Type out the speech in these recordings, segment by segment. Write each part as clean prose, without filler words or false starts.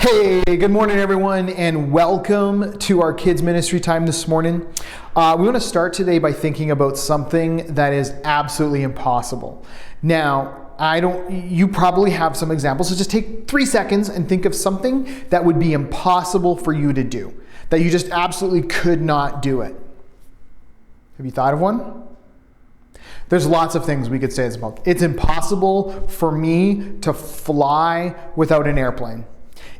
Hey, good morning everyone, and welcome to our kids ministry time this morning. We want to start today by thinking about something that is absolutely impossible. Now, you probably have some examples, so just take 3 seconds and think of something that would be impossible for you to do, that you just absolutely could not do it. Have you thought of one? There's lots of things we could say it's about. It's impossible for me to fly without an airplane.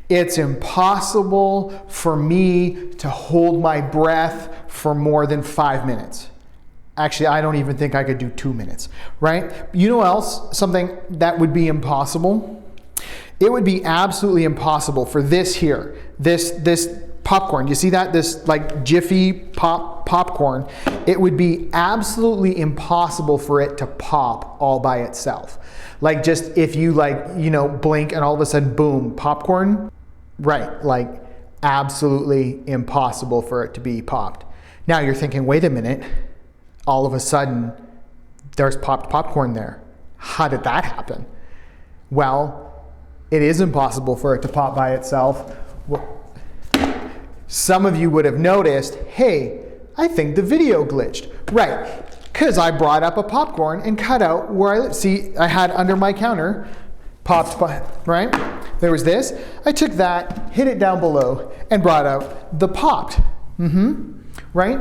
It's impossible for me to hold my breath for more than 5 minutes. Actually, I don't even think I could do 2 minutes, right? You know else, something that would be impossible? It would be absolutely impossible for this here, this popcorn. You see that? This like Jiffy popcorn. It would be absolutely impossible for it to pop all by itself. Like just if you blink and all of a sudden, boom, popcorn. Right, like absolutely impossible for it to be popped. Now you're thinking, wait a minute, all of a sudden there's popped popcorn there. How did that happen? Well, it is impossible for it to pop by itself. Well, some of you would have noticed, hey, I think the video glitched. Right, because I brought up a popcorn and cut out where I had under my counter, popped, right? There was this. I took that, hit it down below, and brought out the popped. Right?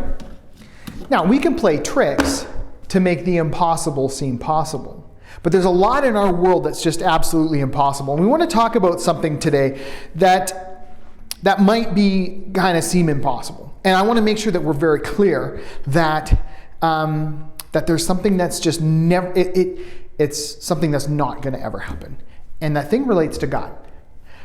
Now, we can play tricks to make the impossible seem possible. But there's a lot in our world that's just absolutely impossible. And we want to talk about something today that might be kind of seem impossible. And I want to make sure that we're very clear that there's something that's just never, it's something that's not going to ever happen. And that thing relates to God.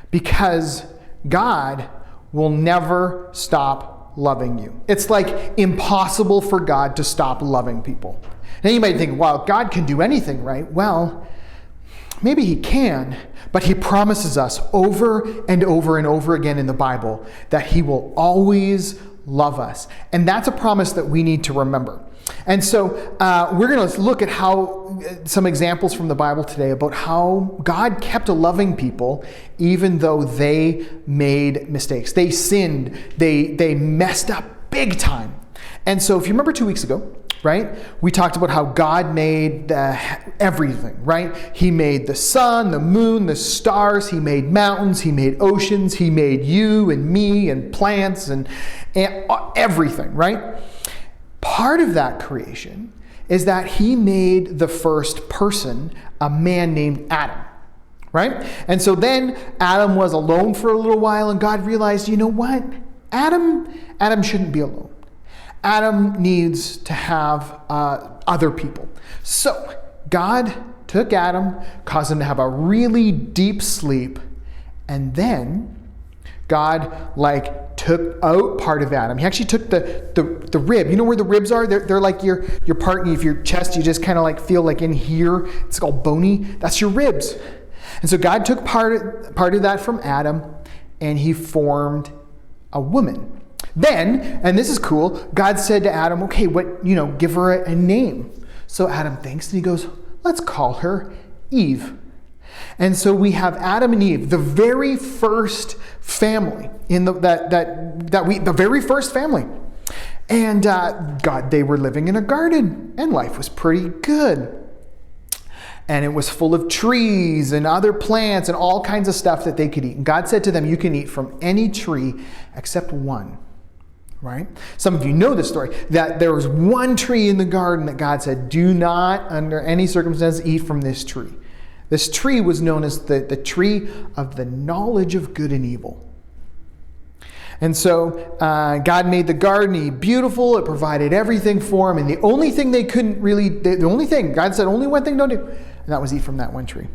Because God will never stop loving you. It's like impossible for God to stop loving people. Now you might think, well, God can do anything, right? Well, maybe he can, but he promises us over and over and over again in the Bible that he will always love us. And that's a promise that we need to remember. And so we're going to look at some examples from the Bible today about how God kept loving people even though they made mistakes. They sinned. They messed up big time. And so if you remember 2 weeks ago, right, we talked about how God made everything, right? He made the sun, the moon, the stars. He made mountains. He made oceans. He made you and me and plants and everything, right? Part of that creation is that he made the first person, a man named Adam, right? And so then Adam was alone for a little while, and God realized, you know what? Adam shouldn't be alone. Adam needs to have other people. So God took Adam, caused him to have a really deep sleep, and then God took out part of Adam. He actually took the rib. You know where the ribs are? They're like your part of your chest. You just kind of feel like in here. It's called bony. That's your ribs. And so God took part of that from Adam, and he formed a woman. Then, and this is cool, God said to Adam, okay, give her a name. So Adam thinks, and he goes, let's call her Eve. And so we have Adam and Eve, the very first family the very first family. And they were living in a garden, and life was pretty good. And it was full of trees and other plants and all kinds of stuff that they could eat. And God said to them, you can eat from any tree except one. Right? Some of you know this story, that there was one tree in the garden that God said, do not under any circumstance eat from this tree. This tree was known as the tree of the knowledge of good and evil. And so God made the garden beautiful. It provided everything for them. And the only thing God said, only one thing don't do, and that was eat from that one tree.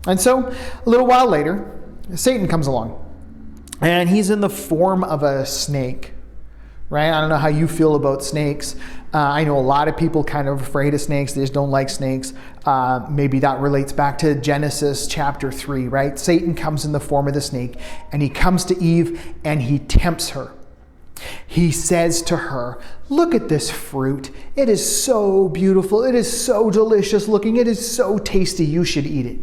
And so a little while later, Satan comes along. And he's in the form of a snake. Right? I don't know how you feel about snakes. I know a lot of people kind of afraid of snakes. They just don't like snakes. Maybe that relates back to Genesis chapter 3, right? Satan comes in the form of the snake, and he comes to Eve and he tempts her. He says to her, look at this fruit. It is so beautiful. It is so delicious looking. It is so tasty. You should eat it.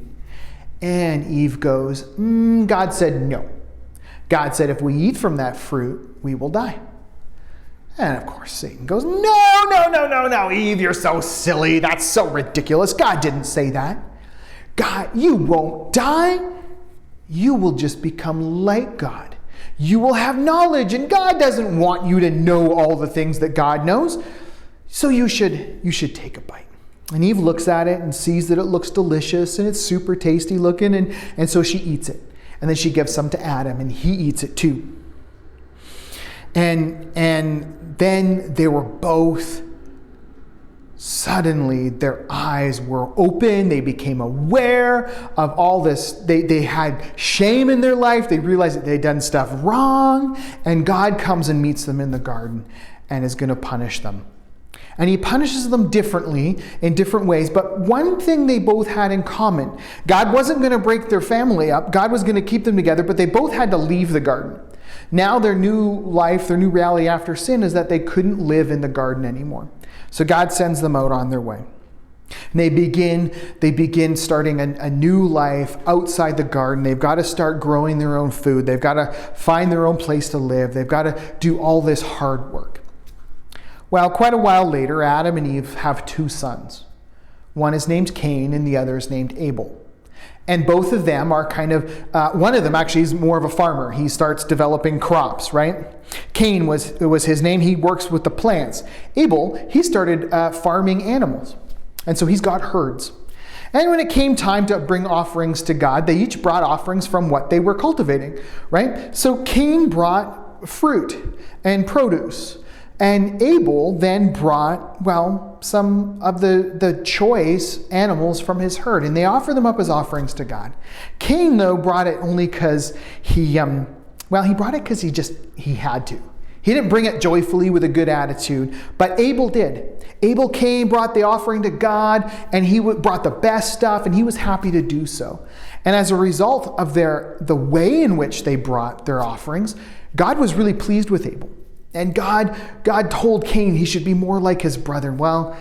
And Eve goes, God said no. God said if we eat from that fruit, we will die. And of course, Satan goes, no, Eve, you're so silly. That's so ridiculous. God didn't say that. God, you won't die. You will just become like God. You will have knowledge, and God doesn't want you to know all the things that God knows. So you should take a bite. And Eve looks at it and sees that it looks delicious and it's super tasty looking, and so she eats it. And then she gives some to Adam, and he eats it too. And then they were both, suddenly their eyes were open. They became aware of all this. They had shame in their life. They realized that they'd done stuff wrong. And God comes and meets them in the garden and is going to punish them. And he punishes them differently in different ways. But one thing they both had in common, God wasn't going to break their family up. God was going to keep them together, but they both had to leave the garden. Now their new life, their new reality after sin is that they couldn't live in the garden anymore. So God sends them out on their way. And they begin starting a new life outside the garden. They've got to start growing their own food. They've got to find their own place to live. They've got to do all this hard work. Well, quite a while later, Adam and Eve have two sons. One is named Cain and the other is named Abel. And both of them are one of them actually is more of a farmer. He starts developing crops, right? Cain was his name. He works with the plants. Abel, he started farming animals. And so he's got herds. And when it came time to bring offerings to God, they each brought offerings from what they were cultivating, right? So Cain brought fruit and produce. And Abel then brought, some of the choice animals from his herd, and they offer them up as offerings to God. Cain, though, brought it only because he brought it because he had to. He didn't bring it joyfully with a good attitude, but Abel did. Abel came, brought the offering to God, and he brought the best stuff, and he was happy to do so. And as a result of the way in which they brought their offerings, God was really pleased with Abel. And God told Cain he should be more like his brother. Well,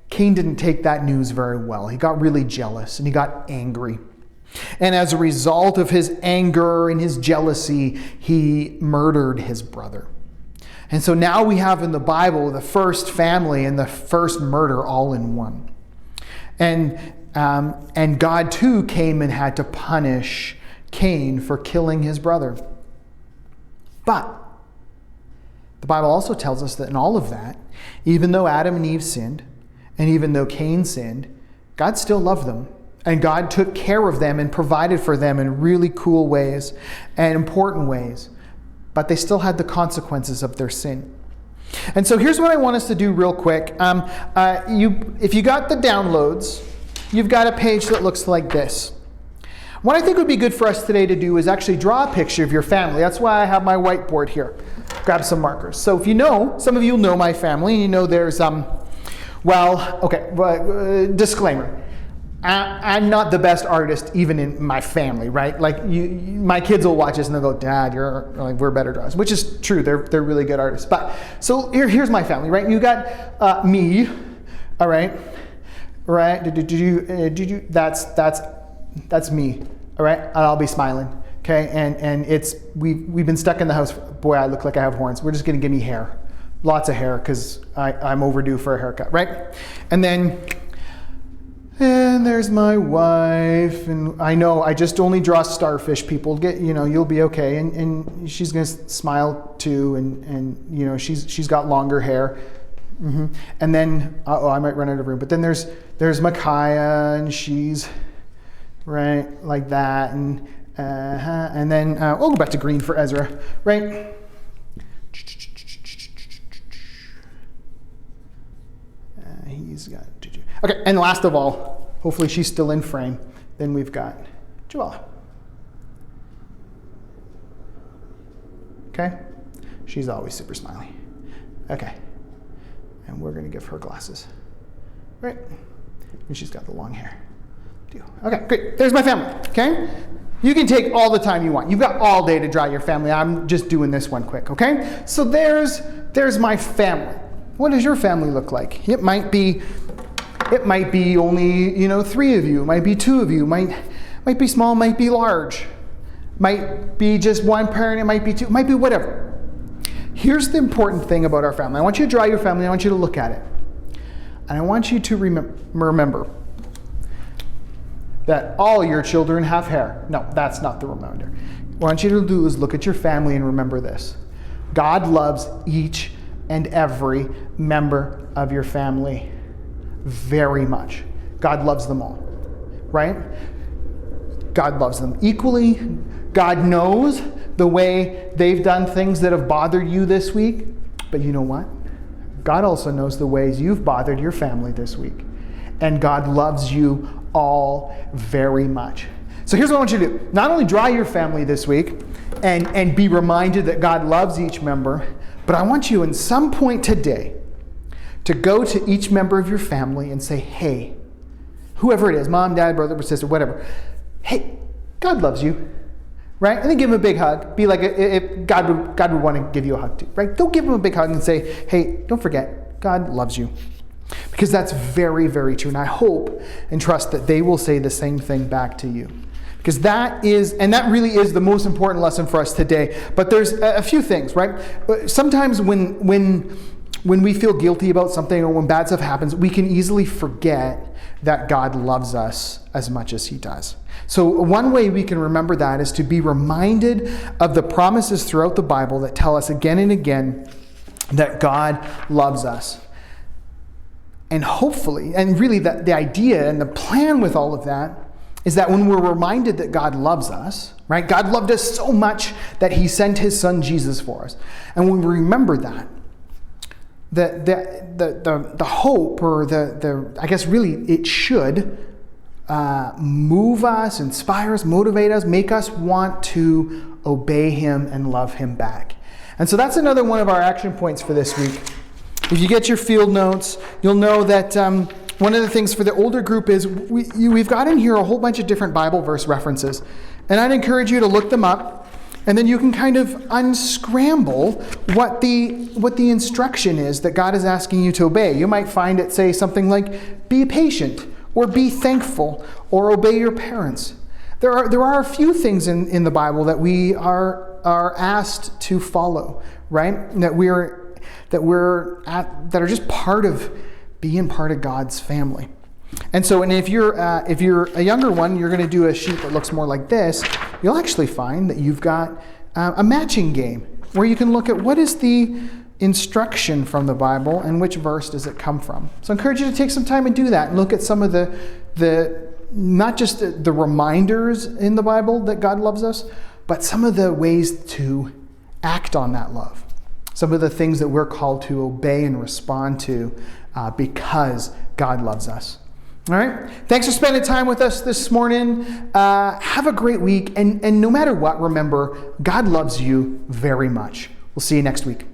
Cain didn't take that news very well. He got really jealous and he got angry. And as a result of his anger and his jealousy, he murdered his brother. And so now we have in the Bible the first family and the first murder all in one. And God too came and had to punish Cain for killing his brother. But the Bible also tells us that in all of that, even though Adam and Eve sinned, and even though Cain sinned, God still loved them. And God took care of them and provided for them in really cool ways and important ways. But they still had the consequences of their sin. And so here's what I want us to do real quick. If you got the downloads, you've got a page that looks like this. What I think would be good for us today to do is actually draw a picture of your family. That's why I have my whiteboard here. Grab some markers. So if you know, some of you know my family, you know there's, disclaimer. I'm not the best artist even in my family, right? Like my kids will watch this and they'll go, Dad, we're better drawers, which is true. They're really good artists. But so here's my family, right? You got me, all right? Right? Did you? That's me, all right? And I'll be smiling, okay? And we've been stuck in the house. Boy, I look like I have horns. We're just gonna give me hair, lots of hair, because I'm overdue for a haircut, right? And there's my wife, and I know I just only draw starfish. People you'll be okay, and she's gonna smile too, and she's got longer hair. Mm-hmm. And then I might run out of room, but then there's Micaiah, and she's right like that, and then we'll go back to green for Ezra, right? He's got okay, and last of all, hopefully she's still in frame. Then we've got Joella. Okay, she's always super smiley. Okay, and we're gonna give her glasses, right? And she's got the long hair. Okay, great. There's my family. Okay, you can take all the time you want. You've got all day to draw your family. I'm just doing this one quick. Okay, so there's my family. What does your family look like? It might be only 3 of you. It might be 2 of you. Might be small. Might be large. Might be just one parent, it might be two, it might be whatever. Here's the important thing about our family. I want you to draw your family, I want you to look at it. And I want you to remember that all your children have hair. No, that's not the reminder. What I want you to do is look at your family and remember this. God loves each and every member of your family very much. God loves them all, right? God loves them equally. God knows the way they've done things that have bothered you this week. But you know what? God also knows the ways you've bothered your family this week. And God loves you all very much. So here's what I want you to do. Not only draw your family this week and be reminded that God loves each member, but I want you in some point today to go to each member of your family and say, hey, whoever it is, mom, dad, brother, sister, whatever, hey, God loves you, right? And then give him a big hug. Be like, if God would want to give you a hug too, right? Don't give him a big hug and say, hey, don't forget, God loves you. Because that's very, very true. And I hope and trust that they will say the same thing back to you. Because that really is the most important lesson for us today. But there's a few things, right? Sometimes when we feel guilty about something or when bad stuff happens, we can easily forget that God loves us as much as he does. So one way we can remember that is to be reminded of the promises throughout the Bible that tell us again and again that God loves us. And hopefully, and really the idea and the plan with all of that is that when we're reminded that God loves us, right? God loved us so much that he sent his son Jesus for us. And when we remember that, the hope or I guess really it should move us, inspire us, motivate us, make us want to obey him and love him back. And so that's another one of our action points for this week. If you get your field notes, you'll know that one of the things for the older group is we've got in here a whole bunch of different Bible verse references. And I'd encourage you to look them up, and then you can kind of unscramble what the instruction is that God is asking you to obey. You might find it say something like, be patient, or be thankful, or obey your parents. There are a few things in the Bible that we are asked to follow, right? That are just part of being part of God's family. And so, if you're a younger one, you're going to do a sheet that looks more like this. You'll actually find that you've got a matching game where you can look at what is the instruction from the Bible and which verse does it come from. So I encourage you to take some time and do that and look at some of the not just the reminders in the Bible that God loves us, but some of the ways to act on that love. Some of the things that we're called to obey and respond to because God loves us. All right? Thanks for spending time with us this morning. Have a great week. And no matter what, remember, God loves you very much. We'll see you next week.